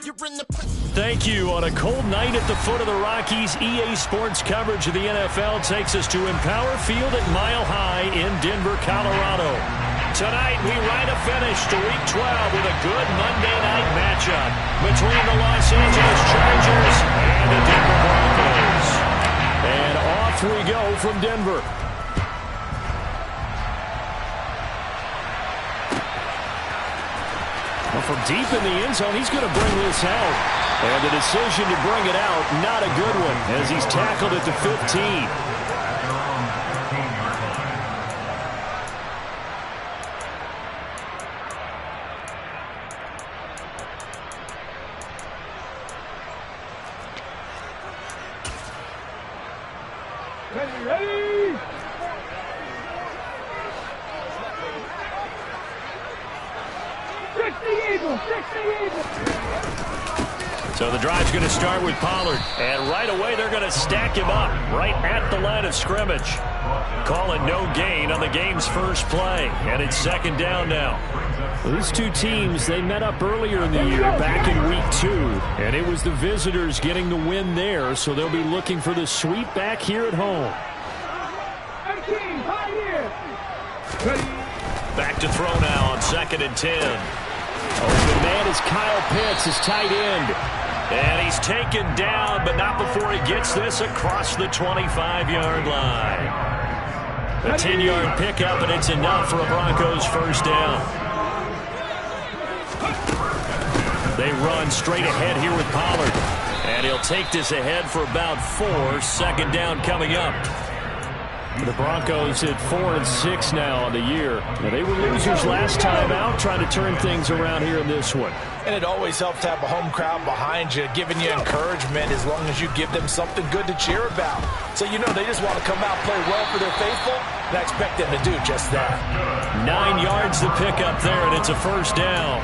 Thank you. On a cold night at the foot of the Rockies, EA Sports coverage of the NFL takes us to Empower Field at Mile High in Denver, Colorado. Tonight, we ride a finish to Week 12 with a good Monday night matchup between the Los Angeles Chargers and the Denver Broncos. And off we go from Denver. Well, from deep in the end zone, he's going to bring this out. And the decision to bring it out, not a good one, as he's tackled at the 15. Ready! So the drive's going to start with Pollard. And right away, they're going to stack him up right at the line of scrimmage. Calling no gain on the game's first play. And it's second down now. These two teams, they met up earlier in the year back in Week 2. And it was the visitors getting the win there. So they'll be looking for the sweep back here at home. Back to throw now on 2nd and 10. Open man is Kyle Pitts, his tight end. And he's taken down, but not before he gets this across the 25-yard line. A 10-yard pickup, and it's enough for a Broncos first down. They run straight ahead here with Pollard. And he'll take this ahead for about 4. 2nd down coming up. The Broncos at 4-6 now on the year. Now, they were losers last time out, trying to turn things around here in this one. And it always helps to have a home crowd behind you, giving you encouragement as long as you give them something good to cheer about. So you know they just want to come out, play well for their faithful, and I expect them to do just that. 9 yards to pick up there, and it's a first down.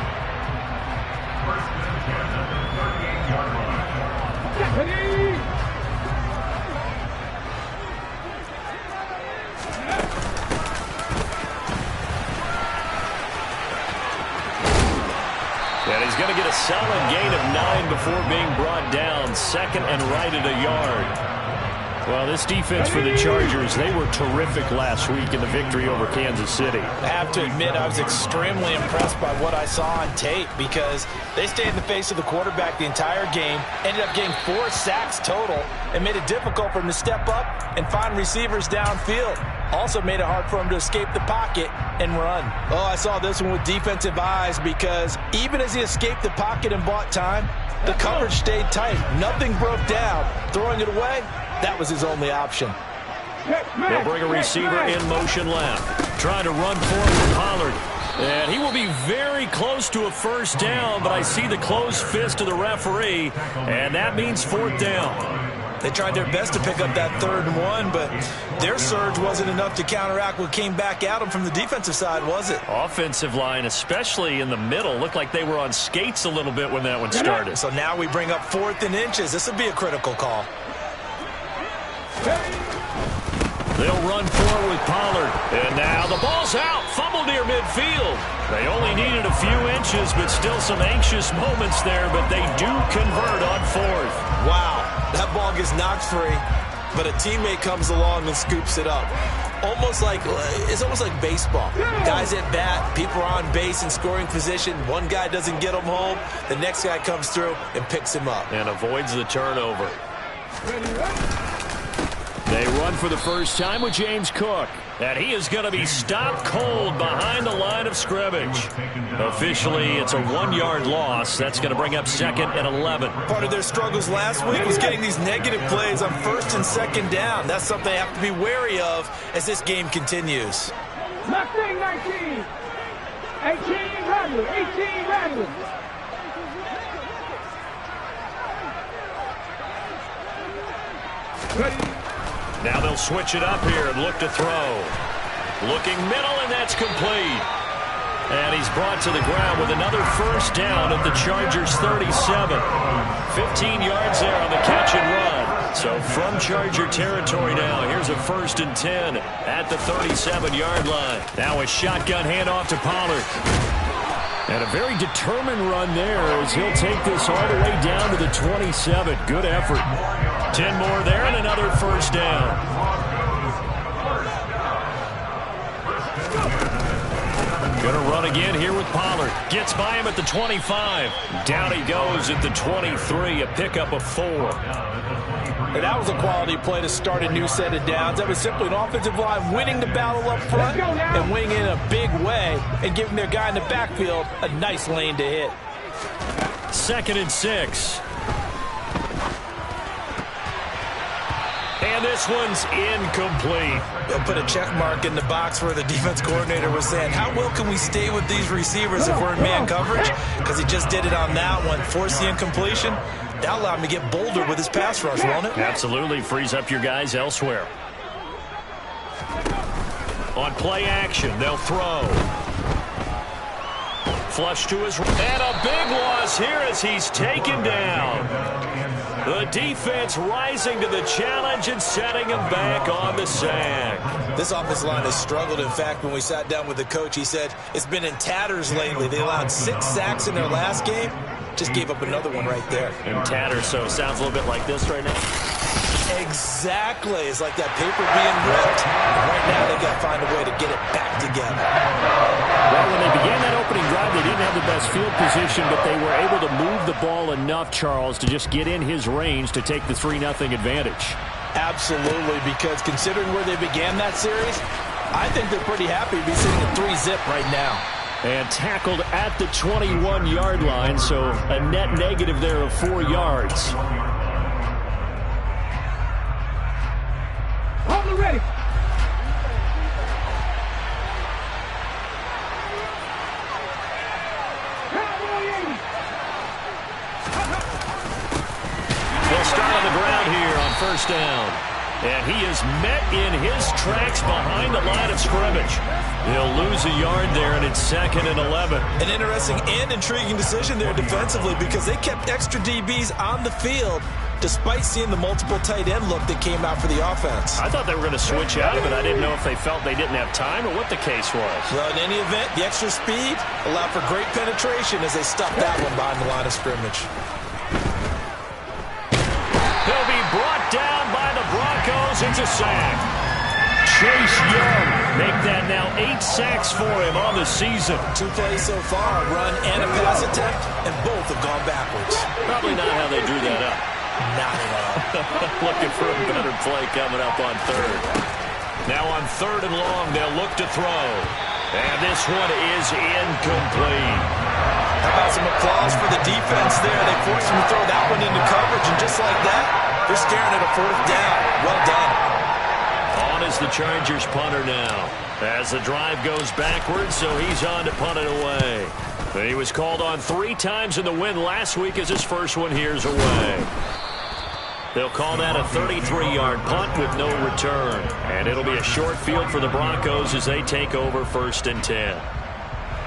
And he's going to get a solid gain of 9 before being brought down. 2nd and right at a yard. Well, this defense for the Chargers, they were terrific last week in the victory over Kansas City. I have to admit, I was extremely impressed by what I saw on tape because they stayed in the face of the quarterback the entire game, ended up getting 4 sacks total, and made it difficult for him to step up and find receivers downfield. Also made it hard for him to escape the pocket and run. Oh, I saw this one with defensive eyes because even as he escaped the pocket and bought time, the coverage stayed tight. Nothing broke down. Throwing it away, that was his only option. They'll bring a receiver in motion left. Trying to run forward with Pollard. And he will be very close to a first down, but I see the closed fist of the referee, and that means 4th down. They tried their best to pick up that 3rd and 1, but their surge wasn't enough to counteract what came back at them from the defensive side, was it? Offensive line, especially in the middle, looked like they were on skates a little bit when that one started. So now we bring up 4th and inches. This will be a critical call. They'll run forward with Pollard. And now the ball's out. Fumble near midfield. They only needed a few inches, but still some anxious moments there, but they do convert on 4th. Wow, that ball gets knocked free, but a teammate comes along and scoops it up. It's almost like baseball. Guys at bat, people are on base in scoring position. One guy doesn't get him home. The next guy comes through and picks him up. And avoids the turnover. They run for the first time with James Cook. And he is going to be stopped cold behind the line of scrimmage. Officially, it's a 1-yard loss. That's going to bring up 2nd and 11. Part of their struggles last week was getting these negative plays on 1st and 2nd down. That's something they have to be wary of as this game continues. 19, 18, rattle, 18, rattle. Now they'll switch it up here and look to throw. Looking middle, and that's complete. And he's brought to the ground with another first down at the Chargers' 37. 15 yards there on the catch and run. So from Charger territory now, here's a 1st and 10 at the 37-yard line. Now a shotgun handoff to Pollard. And a very determined run there as he'll take this all the way down to the 27. Good effort. 10 more there and another first down. Going to run again here with Pollard. Gets by him at the 25. Down he goes at the 23, a pickup of 4. And that was a quality play to start a new set of downs. That was simply an offensive line winning the battle up front and winning in a big way and giving their guy in the backfield a nice lane to hit. 2nd and 6. And this one's incomplete. They'll put a check mark in the box where the defense coordinator was saying, how well can we stay with these receivers if we're in man coverage? Because he just did it on that one. Force the incompletion. That'll allow him to get bolder with his pass rush, won't it? Absolutely. Frees up your guys elsewhere. On play action, they'll throw. Flush to his right. And a big loss here as he's taken down. The defense rising to the challenge and setting him back on the sack. This offensive line has struggled. In fact, when we sat down with the coach, he said it's been in tatters lately. They allowed 6 sacks in their last game. Just gave up another one right there. In tatters, so it sounds a little bit like this right now. Exactly. It's like that paper being ripped. And right now, they've got to find a way to get it back together. Well, when they began that opening drive, they didn't have the best field position, but they were able to move the ball enough, Charles, to just get in his range to take the 3-0 advantage. Absolutely, because considering where they began that series, I think they're pretty happy to be sitting at 3-zip right now. And tackled at the 21-yard line, so a net negative there of 4 yards. Hold it ready. They'll start on the ground here on first down. And he is met in his tracks behind the line of scrimmage. He'll lose a yard there, and it's 2nd and 11. An interesting and intriguing decision there defensively because they kept extra DBs on the field despite seeing the multiple tight end look that came out for the offense. I thought they were going to switch out of it. I didn't know if they felt they didn't have time or what the case was. Well, in any event, the extra speed allowed for great penetration as they stuffed that one behind the line of scrimmage. He'll be brought down by the Broncos. It's a sack. Chase Young make that now 8 sacks for him on the season. 2 plays so far, a run and a pass attempt, and both have gone backwards. Probably not how they drew that up. Not at all. Looking for a better play coming up on 3rd. Now on 3rd and long, they'll look to throw. And this one is incomplete. How about some applause for the defense there? They forced him to throw that one into coverage, and just like that, they're staring at a 4th down. Well done. On is the Chargers punter now. As the drive goes backwards, so he's on to punt it away. He was called on 3 times in the win last week as his first one here's away. They'll call that a 33-yard punt with no return. And it'll be a short field for the Broncos as they take over 1st and 10.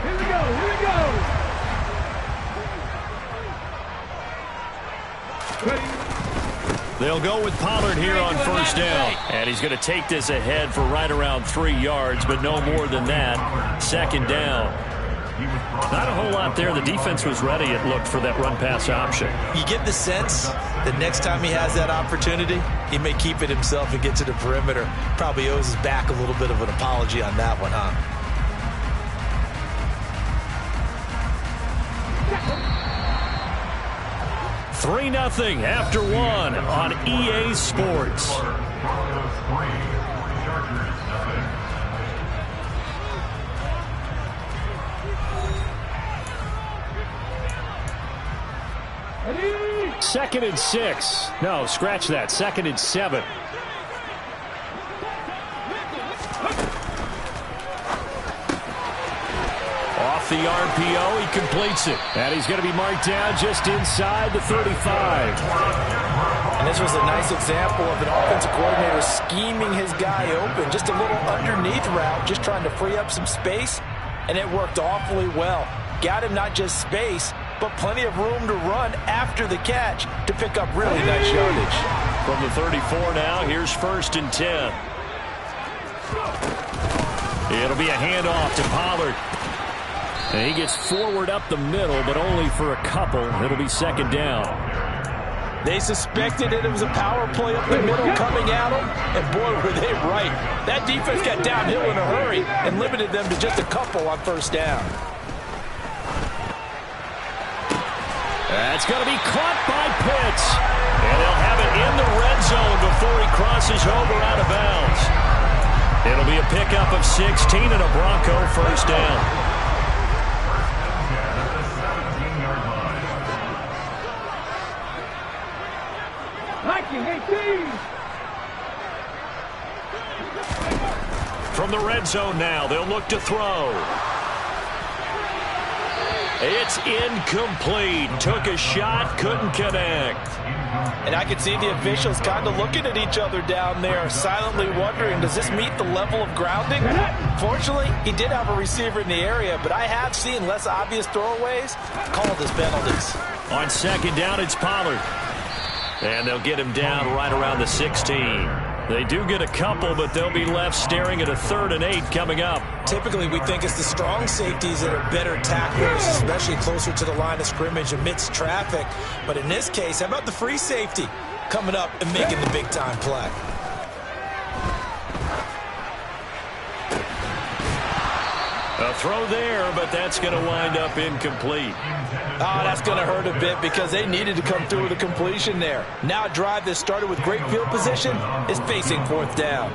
Here we go, here we go. Ready. They'll go with Pollard here on first down. And he's going to take this ahead for right around 3 yards, but no more than that. 2nd down. Not a whole lot there. The defense was ready, it looked, for that run-pass option. You get the sense that next time he has that opportunity, he may keep it himself and get to the perimeter. Probably owes his back a little bit of an apology on that one, huh? Three 3-0 after 1 on EA Sports. Second and 6. No, scratch that. 2nd and 7. Off the RPO, he completes it. And he's going to be marked down just inside the 35. And this was a nice example of an offensive coordinator scheming his guy open. Just a little underneath route, just trying to free up some space. And it worked awfully well. Got him not just space, but plenty of room to run after the catch to pick up really nice yardage. From the 34 now, here's 1st and 10. It'll be a handoff to Pollard. And he gets forward up the middle, but only for a couple. It'll be second down. They suspected it was a power play up the middle coming at them, and boy, were they right. That defense got downhill in a hurry and limited them to just a couple on first down. That's going to be caught by Pitts. And they'll have it in the red zone before he crosses over out of bounds. It'll be a pickup of 16 and a Bronco first down. From the red zone now, they'll look to throw. It's incomplete. Took a shot, couldn't connect. And I could see the officials kind of looking at each other down there, silently wondering, does this meet the level of grounding? Fortunately, he did have a receiver in the area, but I have seen less obvious throwaways called as penalties. On second down, it's Pollard. And they'll get him down right around the 16. They do get a couple, but they'll be left staring at a 3rd and 8 coming up. Typically, we think it's the strong safeties that are better tacklers, especially closer to the line of scrimmage amidst traffic. But in this case, how about the free safety coming up and making the big-time play? A throw there, but that's going to wind up incomplete. Oh, that's going to hurt a bit because they needed to come through with a completion there. Now a drive that started with great field position is facing 4th down.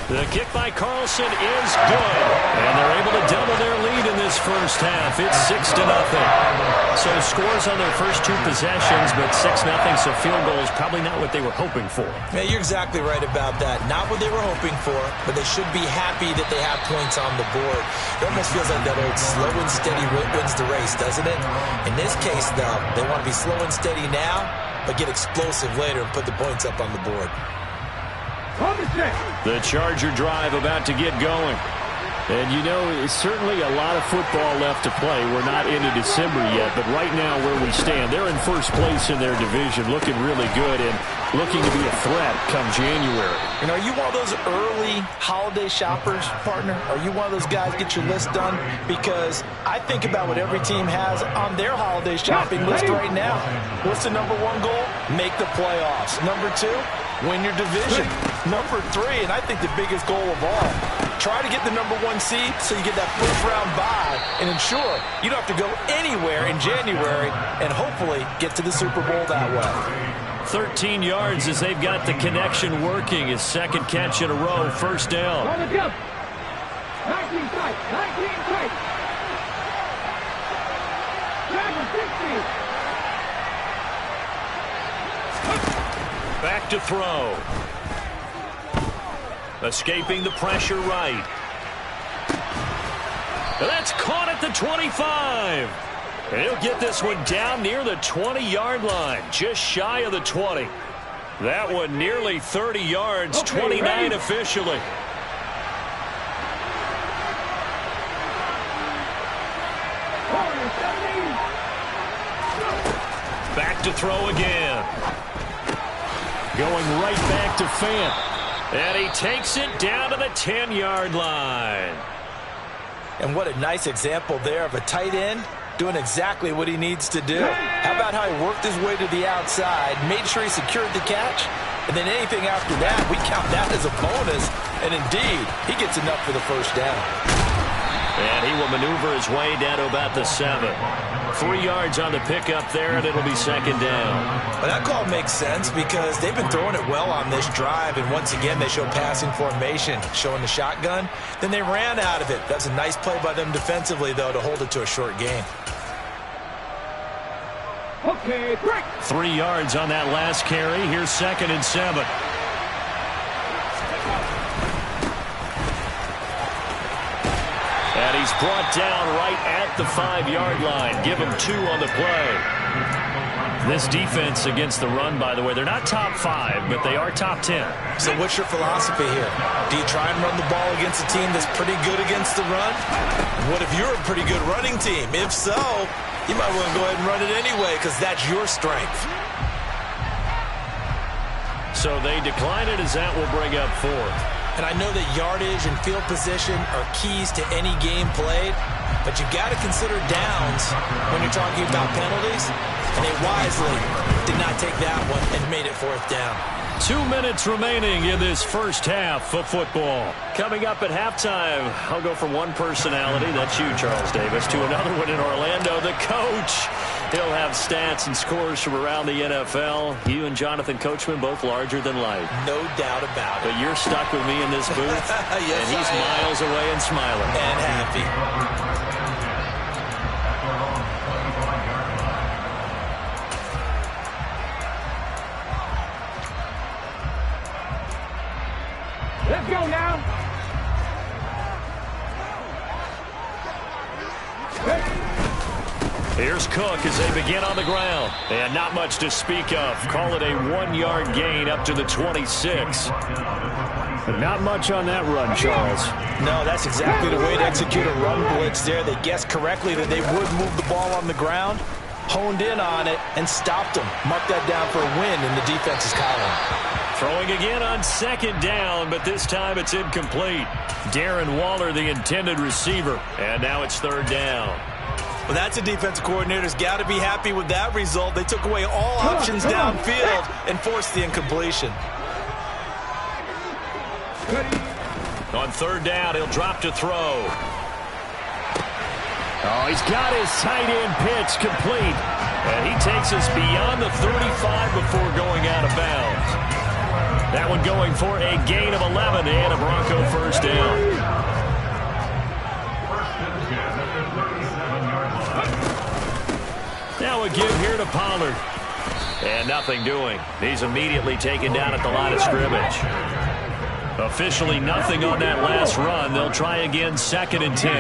The kick by Carlson is good. And they're able to double their lead in this first half. It's 6-0. So scores on their first 2 possessions, but 6-0, so field goal is probably not what they were hoping for. Yeah, you're exactly right about that. Not what they were hoping for, but they should be happy that they have points on the board. It almost feels like that old slow and steady wins the race, doesn't it? In this case, though, they want to be slow and steady now, but get explosive later and put the points up on the board. The Charger drive about to get going. And, you know, it's certainly a lot of football left to play. We're not into December yet, but right now where we stand, they're in first place in their division, looking really good and looking to be a threat come January. And are you one of those early holiday shoppers, partner? Are you one of those guys get your list done? Because I think about what every team has on their holiday shopping list right now. What's the number 1 goal? Make the playoffs. Number 2, win your division. Number 3, and I think the biggest goal of all, try to get the number 1 seed so you get that first-round bye and ensure you don't have to go anywhere in January and hopefully get to the Super Bowl that way. 13 yards as they've got the connection working. His second catch in a row, first down. 19 tight, 19 tight. 60. Back to throw. Escaping the pressure right. And that's caught at the 25. And he'll get this one down near the 20-yard line, just shy of the 20. That one nearly 30 yards, 29 officially. Back to throw again. Going right back to Fant. And he takes it down to the 10-yard line. And what a nice example there of a tight end doing exactly what he needs to do. How about how he worked his way to the outside, made sure he secured the catch, and then anything after that, we count that as a bonus. And indeed, he gets enough for the first down. And he will maneuver his way down to about the 7. 3 yards on the pickup there, and it'll be second down. Well, that call makes sense because they've been throwing it well on this drive, and once again, they show passing formation, showing the shotgun. Then they ran out of it. That's a nice play by them defensively, though, to hold it to a short gain. Okay, break. 3 yards on that last carry. Here's second and 7. And he's brought down right at the 5-yard line. Give him 2 on the play. This defense against the run, by the way, they're not top 5, but they are top 10. So what's your philosophy here? Do you try and run the ball against a team that's pretty good against the run? What if you're a pretty good running team? If so, you might want to go ahead and run it anyway because that's your strength. So they decline it as that will bring up 4th. And I know that yardage and field position are keys to any game played, but you got to consider downs when you're talking about penalties. And they wisely did not take that one and made it 4th down. 2 minutes remaining in this first half of football. Coming up at halftime, I'll go from one personality, that's you, Charles Davis, to another one in Orlando, the coach. He'll have stats and scores from around the NFL. You and Jonathan Coachman both larger than life. No doubt about it. But you're stuck with me in this booth, yes, and he's miles away and smiling. And happy. Let's go now. Here's Cook as they begin on the ground. And not much to speak of. Call it a 1-yard gain up to the 26. But not much on that run, Charles. No, that's exactly the way to execute a run blitz there. They guessed correctly that they would move the ball on the ground, honed in on it, and stopped them. Mark that down for a win in the defense's column. Throwing again on 2nd down, but this time it's incomplete. Darren Waller, the intended receiver. And now it's 3rd down. Well, that's a defensive coordinator's got to be happy with that result. They took away all options downfield and forced the incompletion. On 3rd down, he'll drop to throw. Oh, he's got his tight end pitch complete. And he takes us beyond the 35 before going out of bounds. That one going for a gain of 11 and a Bronco 1st down. Now a give here to Pollard. And nothing doing. He's immediately taken down at the line of scrimmage. Officially nothing on that last run. They'll try again 2nd and 10.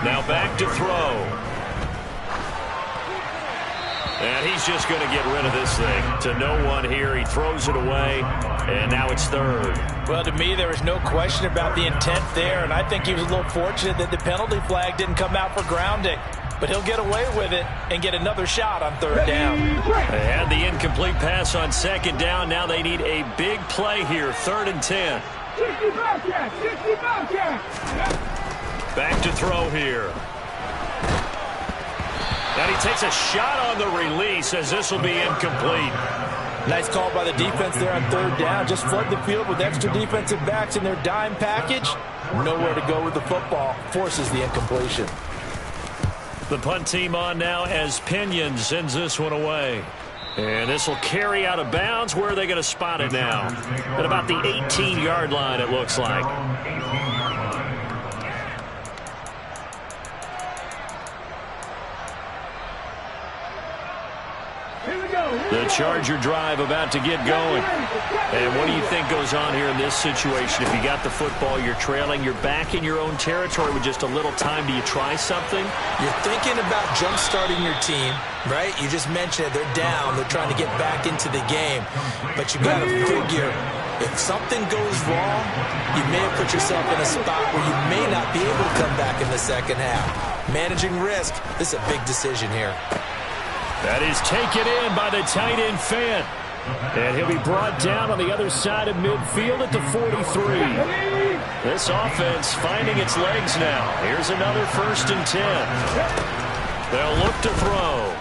Now back to throw. And he's just going to get rid of this thing. To no one here. He throws it away. And now it's 3rd. Well, to me, there was no question about the intent there. And I think he was a little fortunate that the penalty flag didn't come out for grounding. But he'll get away with it and get another shot on 3rd down. They had the incomplete pass on 2nd down. Now they need a big play here. 3rd and 10. 65 catch, 65 catch. Back to throw here. And he takes a shot on the release as this will be incomplete. Nice call by the defense there on 3rd down. Just flood the field with extra defensive backs in their dime package. Nowhere to go with the football. Forces the incompletion. The punt team on now as Pinion sends this one away. And this will carry out of bounds. Where are they going to spot it now? At about the 18-yard line, it looks like. The Charger drive about to get going. And what do you think goes on here in this situation? If you got the football, you're trailing, you're back in your own territory with just a little time. Do you try something? You're thinking about jump-starting your team, right? You just mentioned it. They're down. They're trying to get back into the game. But you got to figure, if something goes wrong, you may have put yourself in a spot where you may not be able to come back in the 2nd half. Managing risk, this is a big decision here. That is taken in by the tight end Fant. And he'll be brought down on the other side of midfield at the 43. This offense finding its legs now. Here's another 1st and 10. They'll look to throw.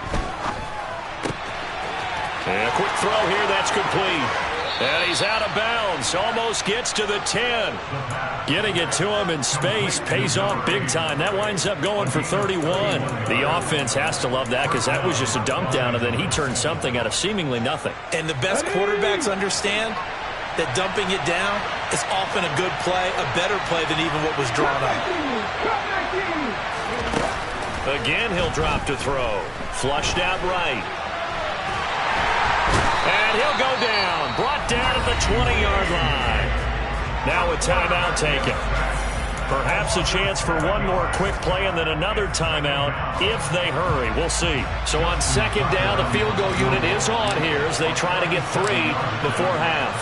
And a quick throw here, that's complete. And he's out of bounds. Almost gets to the 10. Getting it to him in space pays off big time. That winds up going for 31. The offense has to love that because that was just a dump down, and then he turned something out of seemingly nothing. And the best quarterbacks understand that dumping it down is often a good play, a better play than even what was drawn up. Again, he'll drop to throw. Flushed out right. And he'll go down. Brought down at the 20-yard line. Now a timeout taken. Perhaps a chance for one more quick play and then another timeout if they hurry. We'll see. So on 2nd down, the field goal unit is on here as they try to get 3 before half.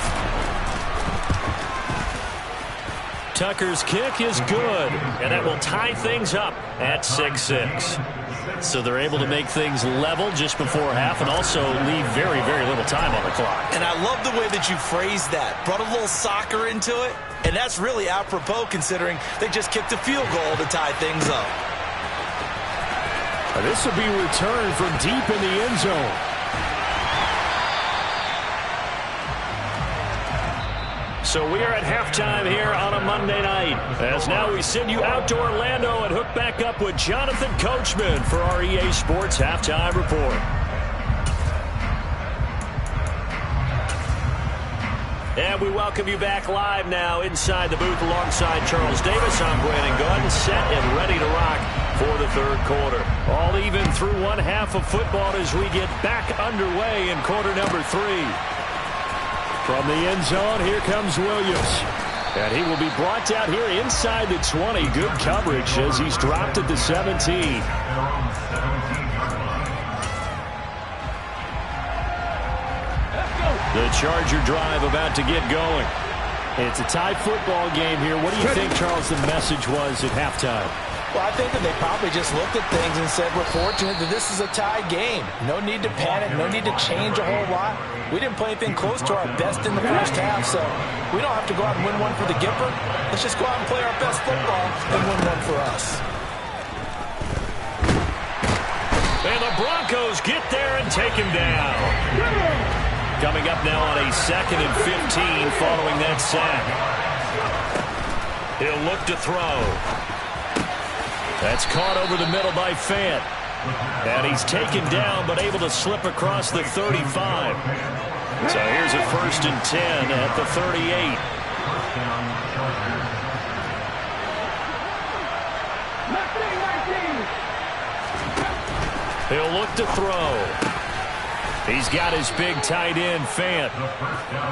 Tucker's kick is good, and that will tie things up at 6-6. So they're able to make things level just before half and also leave very, very little time on the clock. And I love the way that you phrased that. Brought a little soccer into it, and that's really apropos considering they just kicked a field goal to tie things up. This will be returned from deep in the end zone. So we are at halftime here on a Monday night. As now we send you out to Orlando and hook back up with Jonathan Coachman for our EA Sports Halftime Report. And we welcome you back live now inside the booth alongside Charles Davis. I'm Brandon Gunn, set and ready to rock for the third quarter. All even through one half of football as we get back underway in quarter number 3. From the end zone, here comes Williams. And he will be brought out here inside the 20. Good coverage as he's dropped at the 17. The Charger drive about to get going. It's a tie football game here. What do you think, Charles, the message was at halftime? Well, I think that they probably just looked at things and said, we're fortunate that this is a tie game. No need to panic, no need to change a whole lot. We didn't play anything close to our best in the first half, so we don't have to go out and win one for the Gipper. Let's just go out and play our best football and win one for us. And the Broncos get there and take him down. Coming up now on a 2nd and 15 following that sack. He'll look to throw. That's caught over the middle by Fant. And he's taken down but able to slip across the 35. So here's a 1st and 10 at the 38. He'll look to throw. He's got his big tight end, Fant.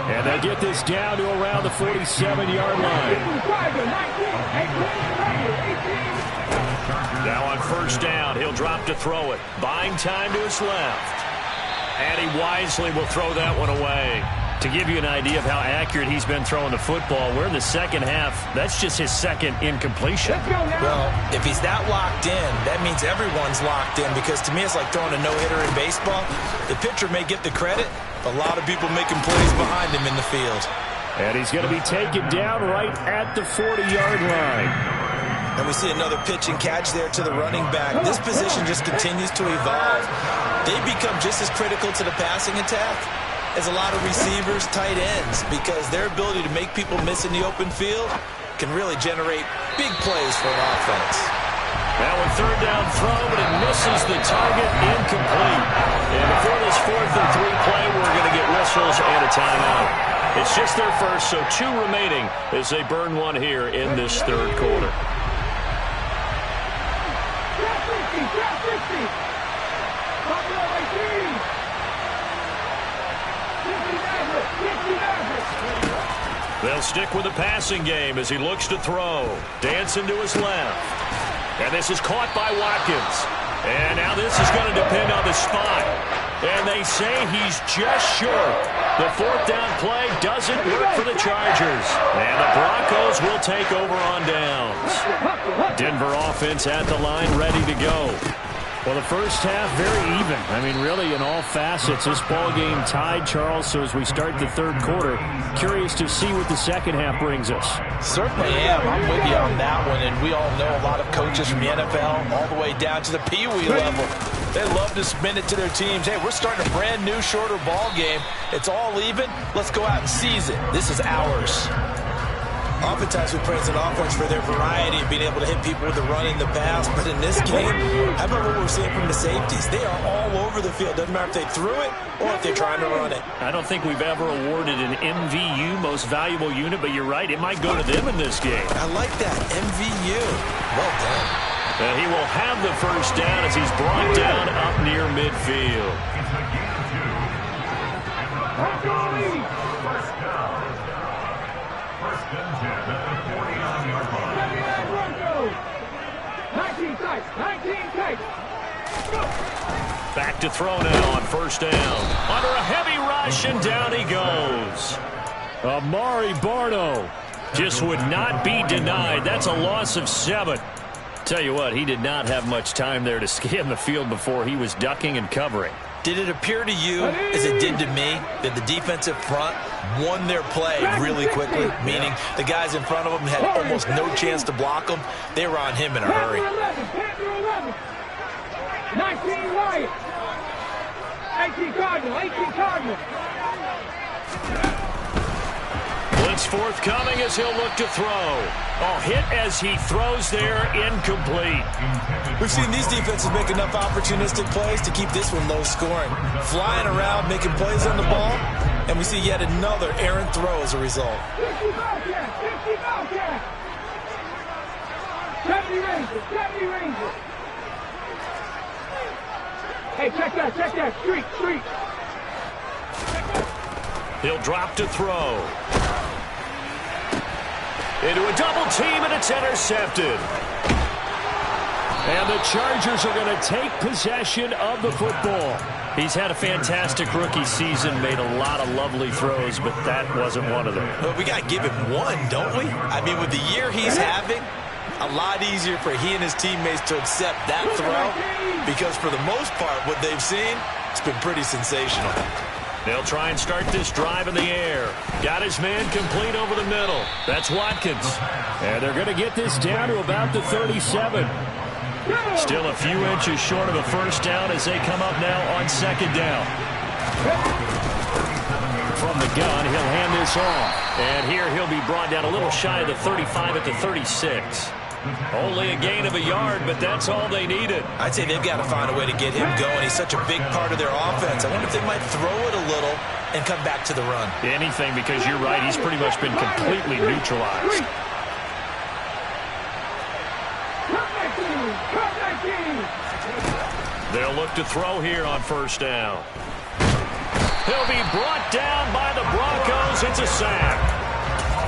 And they get this down to around the 47-yard line. Now on 1st down, he'll drop to throw it. Buying time to his left. And he wisely will throw that one away. To give you an idea of how accurate he's been throwing the football, we're in the second half. That's just his 2nd incompletion. Well, if he's that locked in, that means everyone's locked in, because to me it's like throwing a no-hitter in baseball. The pitcher may get the credit, a lot of people making plays behind him in the field. And he's going to be taken down right at the 40-yard line. And we see another pitch and catch there to the running back. This position just continues to evolve. They become just as critical to the passing attack as a lot of receivers, tight ends, because their ability to make people miss in the open field can really generate big plays for an offense. Now a 3rd down throw, but it misses the target, incomplete. And before this 4th and 3 play, we're going to get whistles and a timeout. It's just their first, so 2 remaining as they burn one here in this third quarter. They'll stick with the passing game as he looks to throw. Dancing to his left. And this is caught by Watkins. And now this is going to depend on the spot. And they say he's just short. The 4th down play doesn't work for the Chargers. And the Broncos will take over on downs. Denver offense at the line, ready to go. Well, the first half, very even. I mean, really, in all facets, this ball game tied, Charles. So as we start the third quarter, curious to see what the second half brings us. Certainly am. I'm with you on that one. And we all know a lot of coaches from the NFL all the way down to the Pee Wee level. They love to spin it to their teams. Hey, we're starting a brand new, shorter ball game. It's all even. Let's go out and seize it. This is ours. Oftentimes we praise an offense for their variety and being able to hit people with the run and the pass. But in this game, how about what we're seeing from the safeties? They are all over the field. Doesn't matter if they threw it or if they're trying to run it. I don't think we've ever awarded an MVU, most valuable unit, but you're right. It might go to them in this game. I like that. MVU. Well done. And he will have the first down as he's brought down up near midfield. Back to throw now on 1st down. Under a heavy rush, and down he goes. Amari Barno just would not be denied. That's a loss of 7. Tell you what, he did not have much time there to scan the field before he was ducking and covering. Did it appear to you, as it did to me, that the defensive front won their play really quickly? Meaning the guys in front of them had almost no chance to block them. They were on him in a hurry. 19 Wyatt. 18 Cardinal. 18 Cardinal. Blitz forthcoming as he'll look to throw. Oh, hit as he throws there, incomplete. We've seen these defenses make enough opportunistic plays to keep this one low scoring. Flying around, making plays on the ball, and we see yet another errant throw as a result. 50 Bobcat. 50 Bobcat. 70 Rangers. 70 Rangers. Hey, check that. Street. He'll drop to throw. Into a double team, and it's intercepted. And the Chargers are going to take possession of the football. He's had a fantastic rookie season, made a lot of lovely throws, but that wasn't one of them. Well, we got to give him one, don't we? I mean, with the year he's having, a lot easier for he and his teammates to accept that throw, because for the most part, what they've seen, it's been pretty sensational. They'll try and start this drive in the air. Got his man complete over the middle. That's Watkins. And they're going to get this down to about the 37. Still a few inches short of a first down as they come up now on second down. From the gun, he'll hand this off. And here he'll be brought down a little shy of the 35 at the 36. Only a gain of a yard, but that's all they needed. I'd say they've got to find a way to get him going. He's such a big part of their offense. I wonder if they might throw it a little and come back to the run. Anything, because you're right, he's pretty much been completely neutralized. They'll look to throw here on first down. He'll be brought down by the Broncos. It's a sack.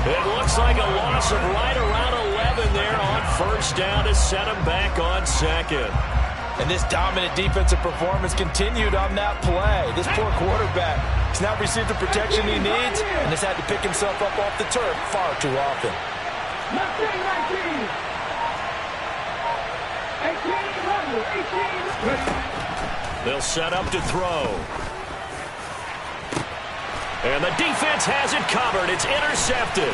It looks like a loss of right around 11 there on first down to set him back on second. And this dominant defensive performance continued on that play. This poor quarterback has not received the protection he needs and has had to pick himself up off the turf far too often. 18. They'll set up to throw. And the defense has it covered. It's intercepted.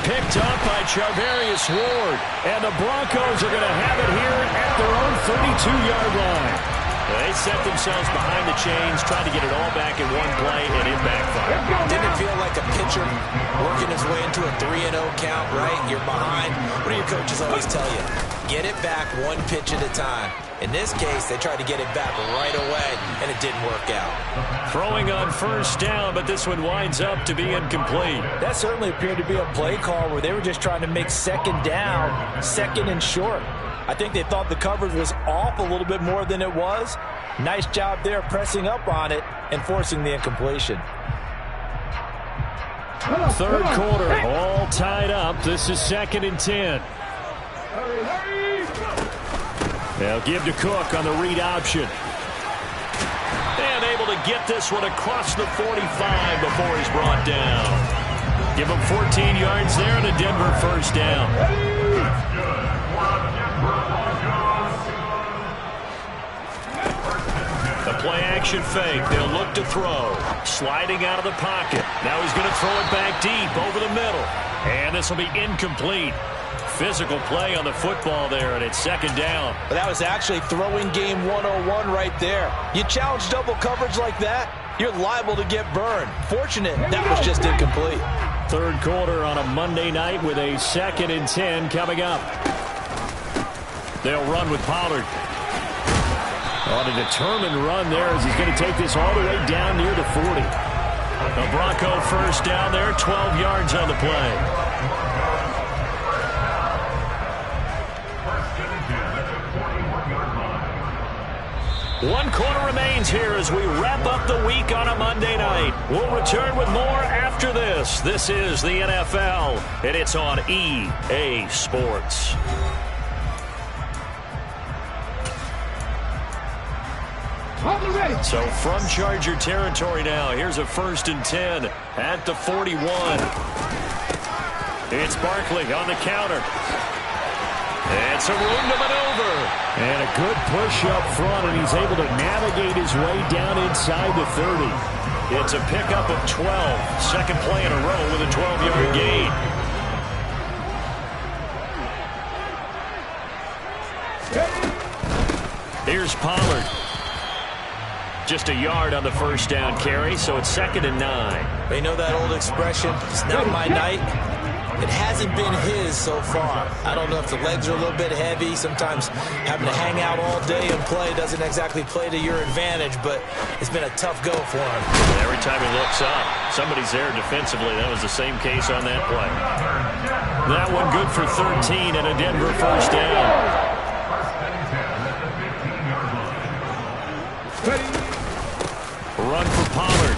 Picked up by Charvarius Ward. And the Broncos are going to have it here at their own 32-yard line. They set themselves behind the chains, tried to get it all back in one play, and it backfired. Didn't it feel like a pitcher working his way into a 3-0 count, right? You're behind. What do your coaches always tell you? Get it back one pitch at a time. In this case, they tried to get it back right away, and it didn't work out. Throwing on first down, but this one winds up to be incomplete. That certainly appeared to be a play call where they were just trying to make second down, second and short. I think they thought the coverage was off a little bit more than it was. Nice job there pressing up on it and forcing the incompletion. Third quarter, all tied up. This is 2nd and 10. They'll give to Cook on the read option. And able to get this one across the 45 before he's brought down. Give him 14 yards there and a Denver first down. The play-action fake. They'll look to throw. Sliding out of the pocket. Now he's going to throw it back deep over the middle. And this will be incomplete. Physical play on the football there, and it's second down. But that was actually throwing game 101 right there. You challenge double coverage like that, you're liable to get burned. Fortunate that was just incomplete. Third quarter on a Monday night with a 2nd and 10 coming up. They'll run with Pollard. On a determined run there as he's going to take this all the way down near the 40. The Bronco first down there, 12 yards on the play. One quarter remains here as we wrap up the week on a Monday night. We'll return with more after this. This is the NFL, and it's on EA Sports. So from Charger territory now, here's a 1st and 10 at the 41. It's Barkley on the counter. And some room to maneuver. And a good push up front, and he's able to navigate his way down inside the 30. It's a pickup of 12. Second play in a row with a 12-yard gain. Here's Pollard. Just a yard on the first down carry, so it's 2nd and 9. You know that old expression, it's not my night. It hasn't been his so far. I don't know if the legs are a little bit heavy. Sometimes having to hang out all day and play doesn't exactly play to your advantage, but it's been a tough go for him. Every time he looks up, somebody's there defensively. That was the same case on that play. That one good for 13 and a Denver first down. Run for Pollard.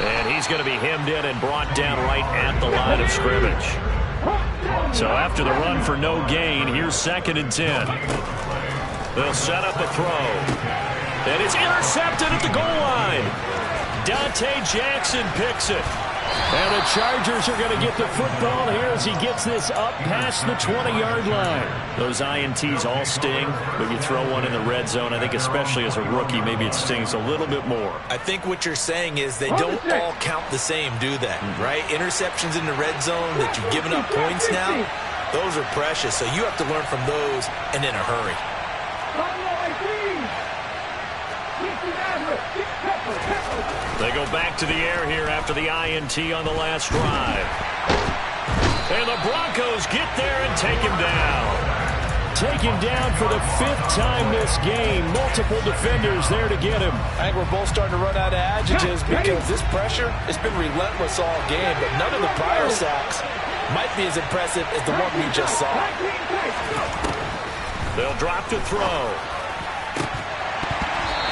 And he's going to be hemmed in and brought down right at the line of scrimmage. So after the run for no gain, here's 2nd and 10. They'll set up a throw. And it's intercepted at the goal line. Dante Jackson picks it. And the Chargers are going to get the football here as he gets this up past the 20-yard line. Those INTs all sting, but you throw one in the red zone, I think especially as a rookie, maybe it stings a little bit more. I think what you're saying is they don't all count the same, do they? Right? Interceptions in the red zone that you've given up points now, those are precious. So you have to learn from those and in a hurry. They go back to the air here after the INT on the last drive. And the Broncos get there and take him down. Take him down for the 5th time this game. Multiple defenders there to get him. I think we're both starting to run out of adjectives because this pressure has been relentless all game, but none of the prior sacks might be as impressive as the one we just saw. They'll drop to throw.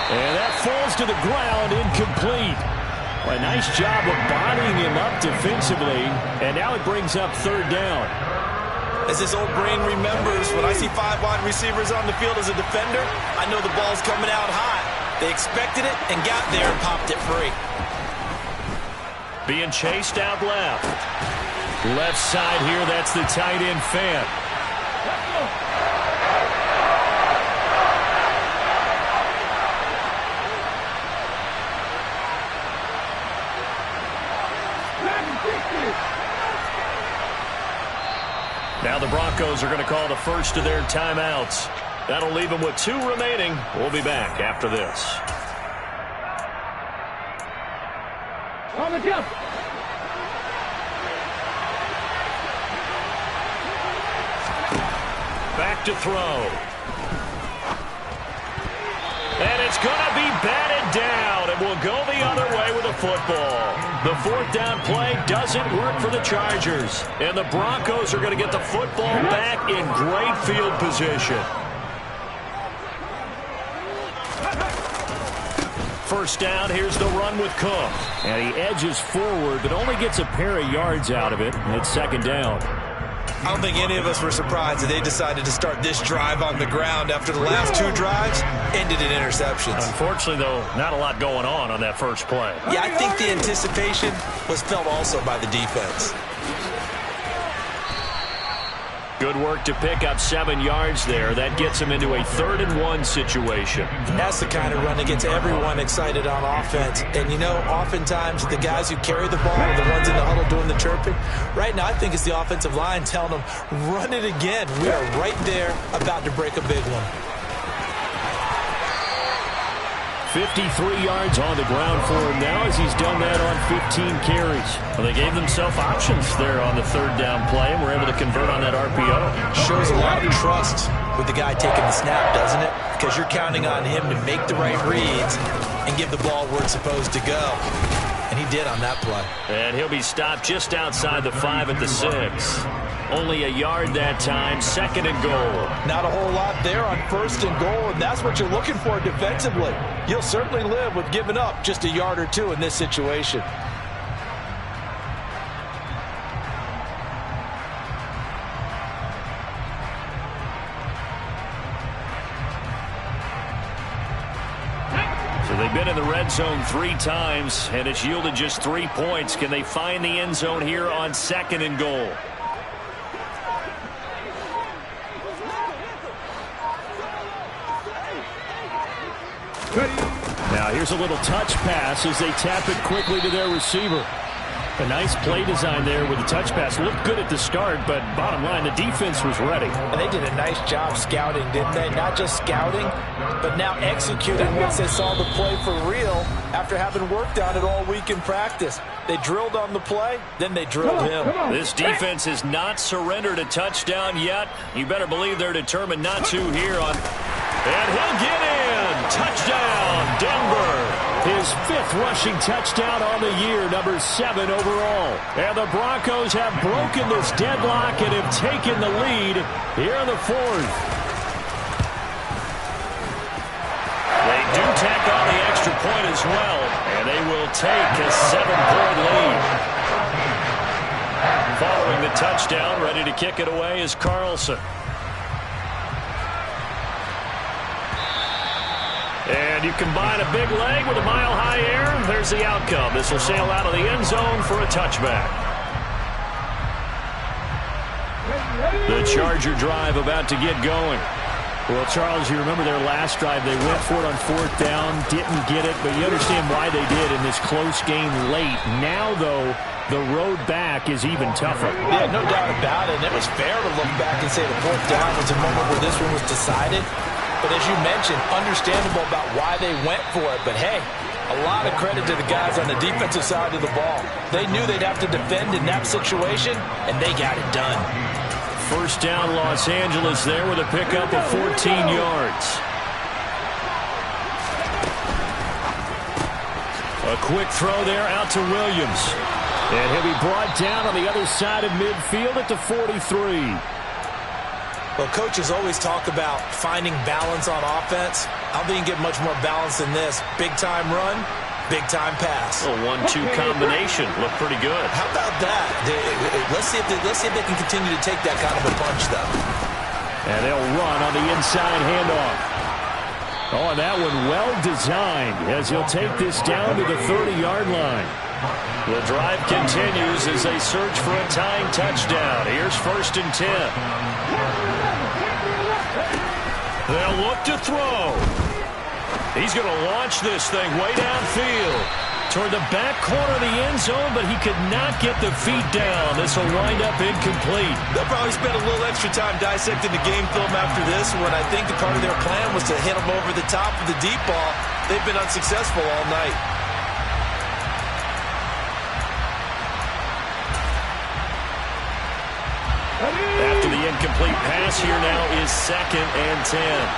And that falls to the ground, incomplete. Well, a nice job of bodying him up defensively, and now it brings up 3rd down. As this old brain remembers, when I see 5 wide receivers on the field as a defender, I know the ball's coming out hot. They expected it and got there and popped it free. Being chased out left. Left side here, that's the tight end fan. Now the Broncos are going to call the first of their timeouts. That'll leave them with 2 remaining. We'll be back after this. On the jump. Back to throw. And it's going to be batted down. It will go the other way with the football. The 4th down play doesn't work for the Chargers. And the Broncos are going to get the football back in great field position. First down, here's the run with Cook. And he edges forward, but only gets a pair of yards out of it. And it's 2nd down. I don't think any of us were surprised that they decided to start this drive on the ground after the last 2 drives ended in interceptions. Unfortunately, though, not a lot going on that first play. Yeah, I think the anticipation was felt also by the defense. Good work to pick up 7 yards there. That gets him into a 3rd and 1 situation. That's the kind of run that gets everyone excited on offense. And, you know, oftentimes the guys who carry the ball are the ones in the huddle doing the chirping. Right now, I think it's the offensive line telling them, run it again. We are right there about to break a big one. 53 yards on the ground for him now as he's done that on 15 carries. Well, they gave themselves options there on the 3rd down play and were able to convert on that RPO. Shows a lot of trust with the guy taking the snap, doesn't it? Because you're counting on him to make the right reads and give the ball where it's supposed to go. And he did on that play. And he'll be stopped just outside the 5 at the 6. Only a yard that time, 2nd and goal. Not a whole lot there on 1st and goal, and that's what you're looking for defensively. You'll certainly live with giving up just a yard or 2 in this situation. So they've been in the red zone 3 times, and it's yielded just 3 points. Can they find the end zone here on 2nd and goal? Now here's a little touch pass as they tap it quickly to their receiver. A nice play design there with the touch pass. Looked good at the start, but bottom line, the defense was ready. And they did a nice job scouting, didn't they? Not just scouting, but now executing once they saw the play for real after having worked on it all week in practice. They drilled on the play, then they drilled him. This defense has not surrendered a touchdown yet. You better believe they're determined not to here on. And he'll get in. Touchdown, Denver. His 5th rushing touchdown on the year, number 7 overall. And the Broncos have broken this deadlock and have taken the lead here in the 4th. They do tack on the extra point as well, and they will take a 7-point lead. Following the touchdown, ready to kick it away is Carlson. And you combine a big leg with a mile-high air, there's the outcome. This will sail out of the end zone for a touchback. The Charger drive about to get going. Well, Charles, you remember their last drive. They went for it on 4th down, didn't get it, but you understand why they did in this close game late. Now, though, the road back is even tougher. Yeah, no doubt about it. And it was fair to look back and say the 4th down was a moment where this one was decided. But as you mentioned, understandable about why they went for it. But, hey, a lot of credit to the guys on the defensive side of the ball. They knew they'd have to defend in that situation, and they got it done. First down, Los Angeles there with a pickup of 14 yards. A quick throw there out to Williams. And he'll be brought down on the other side of midfield at the 43. Well, coaches always talk about finding balance on offense. I don't think you can get much more balance than this. Big-time run, big-time pass. A 1-2 combination. Looked pretty good. How about that? Let's see if they can continue to take that kind of a punch, though. And they'll run on the inside handoff. Oh, and that one well designed as he'll take this down to the 30-yard line. The drive continues as they search for a tying touchdown. Here's 1st and 10. They'll look to throw. He's going to launch this thing way downfield toward the back corner of the end zone, but he could not get the feet down. This will wind up incomplete. They'll probably spend a little extra time dissecting the game film after this when I think the part of their plan was to hit him over the top of the deep ball. They've been unsuccessful all night. After the incomplete pass, here now is 2nd and 10.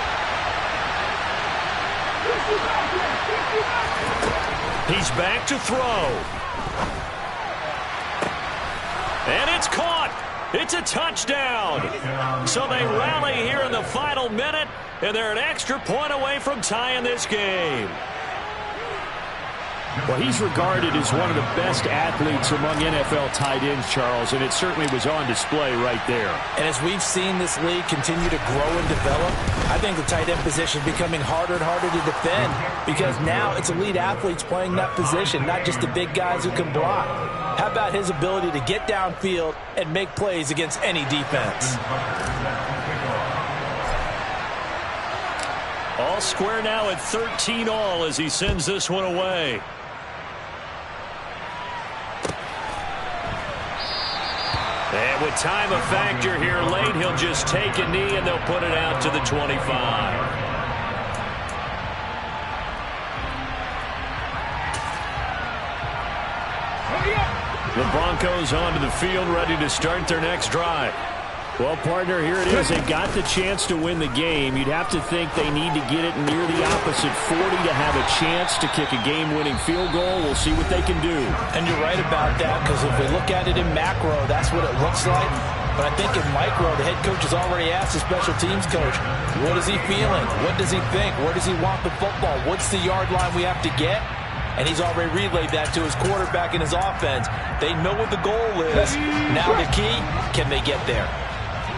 He's back to throw. And it's caught. It's a touchdown. So they rally here in the final minute, and they're an extra point away from tying this game. Well, he's regarded as one of the best athletes among NFL tight ends, Charles, and it certainly was on display right there. And as we've seen this league continue to grow and develop, I think the tight end position is becoming harder and harder to defend because now it's elite athletes playing that position, not just the big guys who can block. How about his ability to get downfield and make plays against any defense? All square now at 13 all as he sends this one away. And with time a factor here late, he'll just take a knee and they'll put it out to the 25. The Broncos onto the field, ready to start their next drive. Well, partner, here it is. They got the chance to win the game. You'd have to think they need to get it near the opposite 40 to have a chance to kick a game-winning field goal. We'll see what they can do. And you're right about that, because if we look at it in macro, that's what it looks like. But I think in micro, the head coach has already asked the special teams coach, what is he feeling? What does he think? Where does he want the football? What's the yard line we have to get? And he's already relayed that to his quarterback and his offense. They know what the goal is. Now the key, can they get there?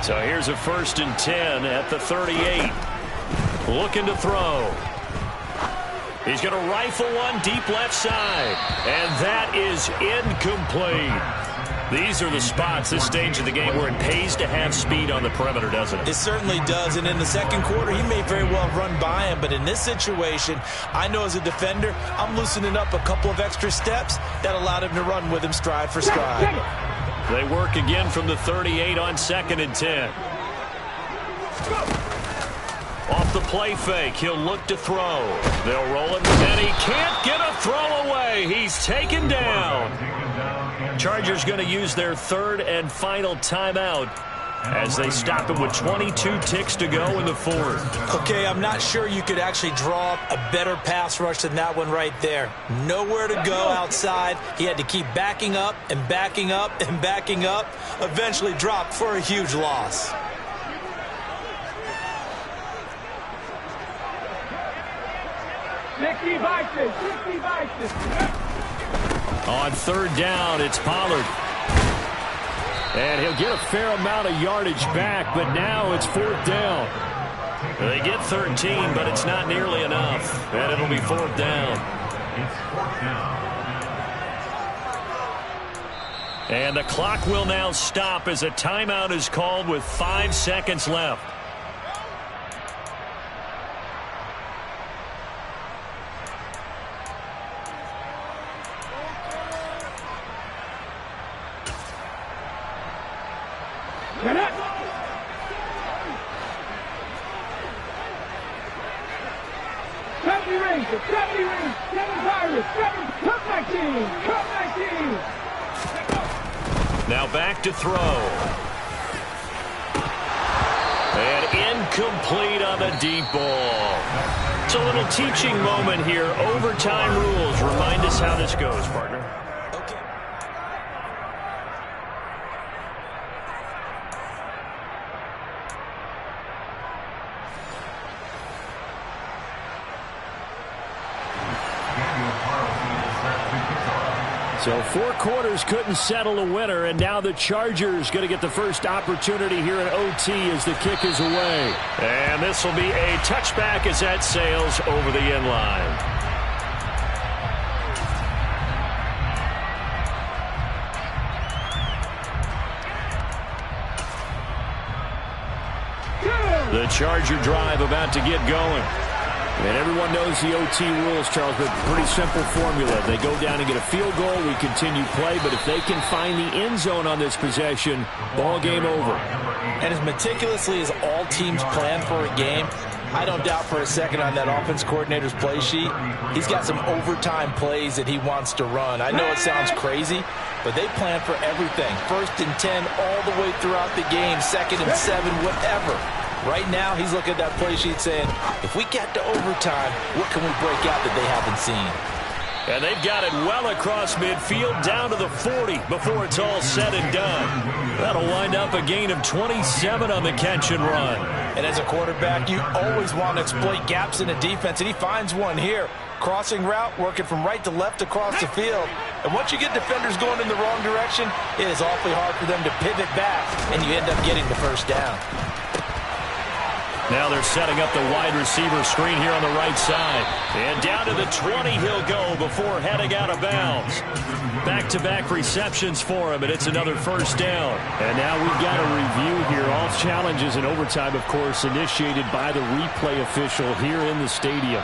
So here's a 1st and 10 at the 38. Looking to throw. He's going to rifle one deep left side. And that is incomplete. These are the spots, this stage of the game, where it pays to have speed on the perimeter, doesn't it? It certainly does, and in the second quarter, he may very well run by him, but in this situation, I know as a defender, I'm loosening up a couple of extra steps that allowed him to run with him stride for stride. They work again from the 38 on 2nd and 10. Off the play fake, he'll look to throw. They'll roll it, and he can't get a throw away. He's taken down. Chargers going to use their 3rd and final timeout as they stop it with 22 ticks to go in the 4th. Okay, I'm not sure you could actually draw up a better pass rush than that one right there. Nowhere to go outside. He had to keep backing up and backing up and backing up. Eventually dropped for a huge loss. On 3rd down, it's Pollard. And he'll get a fair amount of yardage back, but now it's 4th down. They get 13, but it's not nearly enough. And it'll be 4th down. And the clock will now stop as a timeout is called with 5 seconds left. Now back to throw. And incomplete on the deep ball. It's a little teaching moment here. Overtime rules. Remind us how this goes, partner. So 4 quarters couldn't settle a winner, and now the Chargers going to get the first opportunity here in OT as the kick is away. And this will be a touchback as that sails over the end line. The Charger drive about to get going. And everyone knows the OT rules, Charles, but pretty simple formula. They go down and get a field goal, we continue play, but if they can find the end zone on this possession, ball game over. And as meticulously as all teams plan for a game, I don't doubt for a second on that offense coordinator's play sheet, he's got some overtime plays that he wants to run. I know it sounds crazy, but they plan for everything. 1st and 10 all the way throughout the game, 2nd and 7, whatever. Right now, he's looking at that play sheet saying, if we get to overtime, what can we break out that they haven't seen? And they've got it well across midfield down to the 40 before it's all said and done. That'll wind up a gain of 27 on the catch and run. And as a quarterback, you always want to exploit gaps in the defense, and he finds one here. Crossing route, working from right to left across the field. And once you get defenders going in the wrong direction, it is awfully hard for them to pivot back, and you end up getting the first down. Now they're setting up the wide receiver screen here on the right side. And down to the 20 he'll go before heading out of bounds. Back-to-back receptions for him, and it's another first down. And now we've got a review here. All challenges in overtime, of course, initiated by the replay official here in the stadium.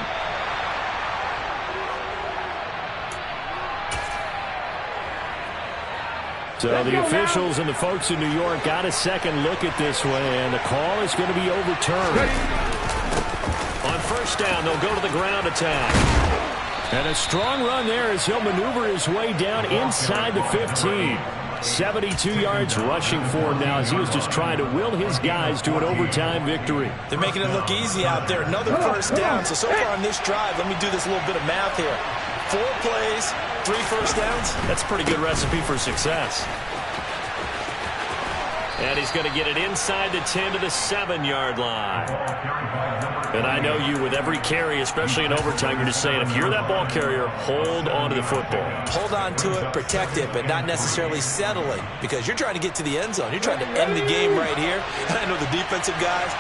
So the officials and the folks in New York got a second look at this one, and the call is going to be overturned. On first down, they'll go to the ground attack. And a strong run there as he'll maneuver his way down inside the 15. 72 yards rushing for him now as he was just trying to will his guys to an overtime victory. They're making it look easy out there. Another first down. So far on this drive, let me do this little bit of math here. 4 plays, 3 first downs. That's a pretty good recipe for success. And he's going to get it inside the 10 to the 7-yard line. And I know you, with every carry, especially in overtime, you're just saying, if you're that ball carrier, hold on to the football. Hold on to it, protect it, but not necessarily settling, because you're trying to get to the end zone. You're trying to end the game right here. And I know the defensive guys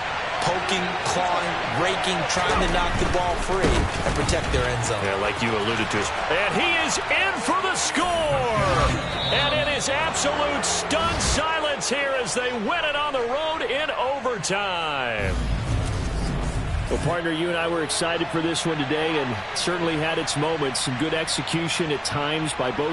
poking, clawing, raking, trying to knock the ball free and protect their end zone. Yeah, like you alluded to. And he is in for the score. And it is It's absolute stunned silence here as they win it on the road in overtime. Well, partner, you and I were excited for this one today and certainly had its moments. Some good execution at times by both